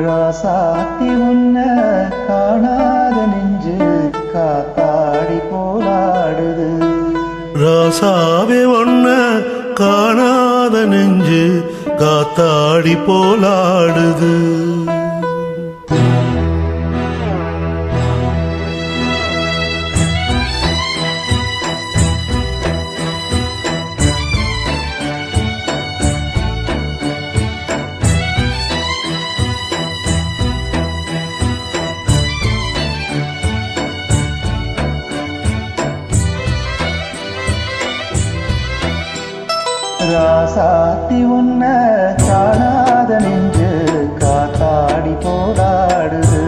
ராசாத்தி உன்ன காணாத நெஞ்சு காத்தாடி போராடுது. ராசாவே ஒன்ன காணாத நெஞ்சு காத்தாடி போலாடுது. ராசாத்தி உன்ன காணாத நெஞ்சு காத்தாடி போராடுது.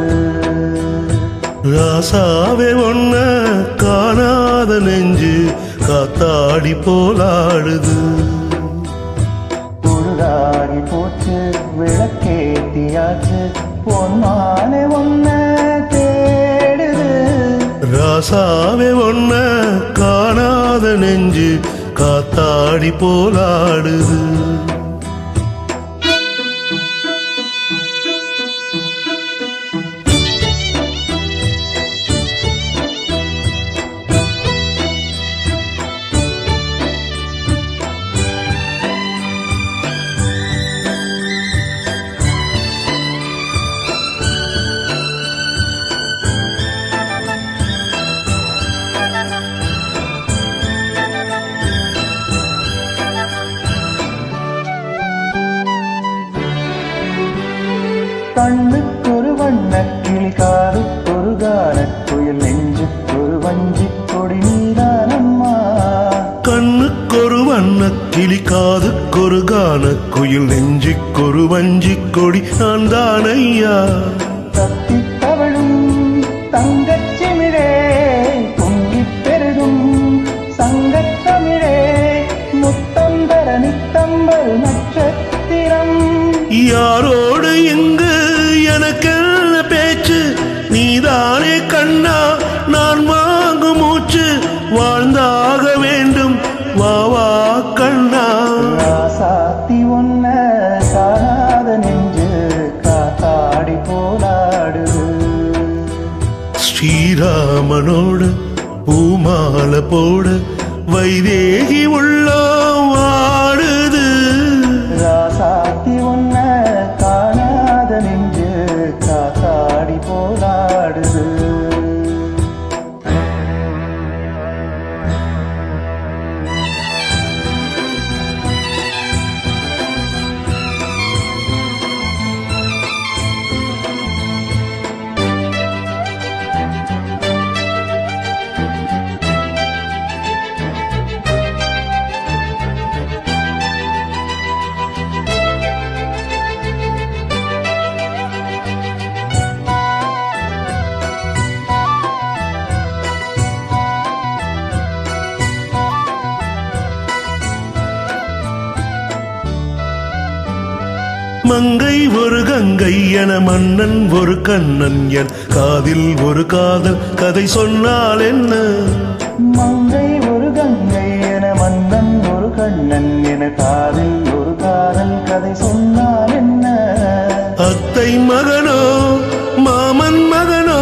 ராசாவே ஒன்ன காணாத நெஞ்சு காத்தாடி போலாடுது. பொழுதாகி போச்சு விளக்கேத்தியாச்சு பொன்மானே ஒன்ன தேடுது. ராசாவே ஒன்ன காணாத நெஞ்சு காத்தாடி போலாடுது. கண்ணுக்கொரு வண்ணக்கிளி காதுக்கொரு கானக்குயில் நெஞ்சுக்கொரு வஞ்சிக் கொடி நீதானம்மா. கண்ணுக்கொரு வண்ணக்கிளி காதுக்கொரு கானக்குயில் நெஞ்சுக்கொரு வஞ்சிக் கொடி நான் தானையா. தத்தித் தவழும் தங்கச்சிமிழே பொங்கிப் பெருகும் சங்கத்தமிழே முத்தம் தர நித்தம்பல் நட்சத்திரம். யாரோடு இங்கு எனக்கென்ன பேச்சு, நீதானே கண்ணா நான் வாங்கும் மூச்சு. வாழ்ந்தாக வேண்டும் வா வா கண்ணா. ராசாத்தி ஒன்ன காணாத நெஞ்சு காத்தாடி போராடுது. ஸ்ரீராமனோடு பூமால போட வைதேகி உள்ளோ வாடுது. ராசாத்தி ஒன்ன காணாத நெஞ்சு காத்தாடி போராடுது. மங்கை ஒரு கங்கை என மன்னன் ஒரு கண்ணன் என் காதில் ஒரு காதல் கதை சொன்னால் என்ன. மங்கை ஒரு கங்கை என மன்னன் ஒரு கண்ணன் என காதில் ஒரு காதல் கதை சொன்னால் என்ன. அத்தை மகனோ மாமன் மகனோ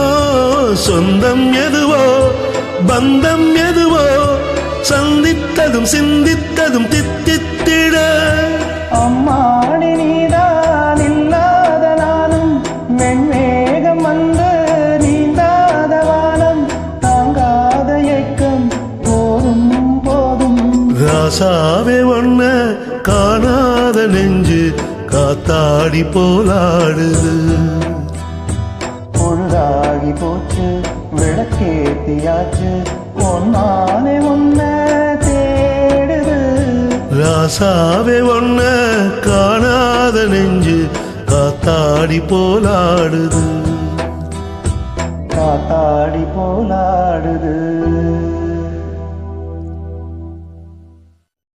சொந்தம் எதுவோ பந்தம் எதுவோ சந்தித்ததும் சிந்தித்ததும் தித்தித்திட. அம்மாடி நீதான் இல்லாத நானும் வெண்மேகம் வந்து நீந்தாத வானம் தாங்காத ஏக்கம் போதும் போதும். ராசாவே ஒன்ன காணாத நெஞ்சு காத்தாடி போலாடுது. பொழுதாகி போச்சு விளக்கேத்தியாச்சு பொன்மானே ஒன்ன தேடுது. ராசாவே ஒன்ன காணாத நெஞ்சு காத்தாடி போலாடுது. காத்தாடி போலாடுது.